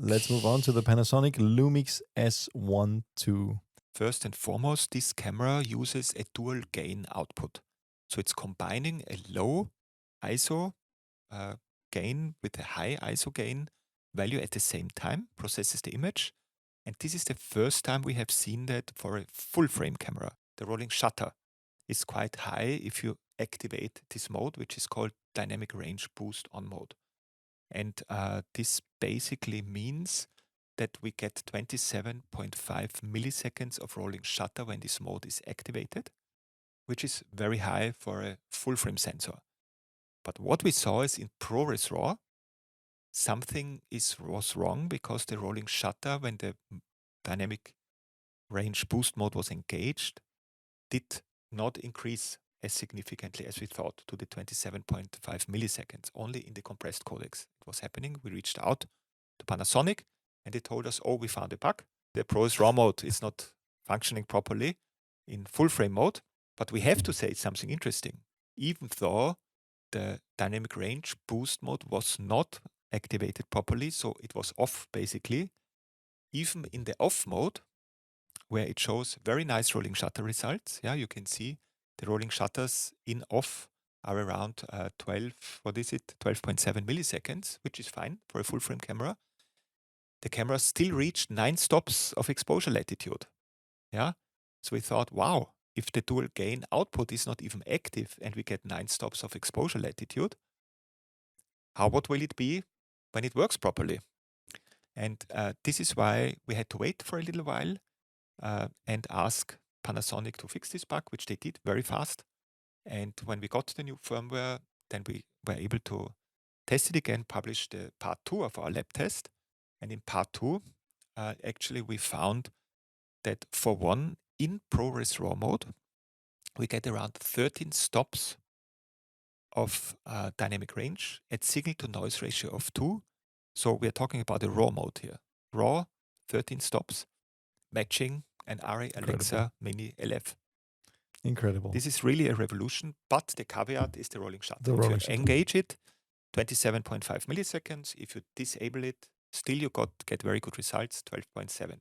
Let's move on to the Panasonic Lumix S1 II. First and foremost, this camera uses a dual gain output. So it's combining a low ISO gain with a high ISO gain value at the same time, processes the image. And this is the first time we have seen that for a full frame camera. The rolling shutter is quite high if you activate this mode, which is called dynamic range boost on mode. And this basically means that we get 27.5 milliseconds of rolling shutter when this mode is activated, which is very high for a full frame sensor. But what we saw is in ProRes RAW, something was wrong because the rolling shutter, when the dynamic range boost mode was engaged, did not increase as significantly as we thought to the 27.5 milliseconds. Only in the compressed codecs it was happening. We reached out to Panasonic and they told us, oh, we found a bug. The ProRes RAW mode is not functioning properly in full frame mode. But we have to say something interesting. Even though the dynamic range boost mode was not activated properly, so it was off basically, even in the off mode, where it shows very nice rolling shutter results. Yeah, you can see the rolling shutters in off are around 12.7 milliseconds, which is fine for a full frame camera. The camera still reached 9 stops of exposure latitude. Yeah, so we thought, wow, if the dual gain output is not even active and we get 9 stops of exposure latitude, what will it be when it works properly? And this is why we had to wait for a little while and ask Panasonic to fix this bug, which they did very fast. And when we got the new firmware, then we were able to test it again, publish the part 2 of our lab test. And in part 2, actually we found that for one, in ProRes RAW mode, we get around 13 stops of dynamic range at signal to noise ratio of 2. So we're talking about a RAW mode here. RAW, 13 stops, matching an Arri Alexa Mini LF. Incredible. This is really a revolution, but the caveat is the rolling shutter. The rolling if you shutter. engage it, 27.5 milliseconds. If you disable it, still you get very good results, 12.7.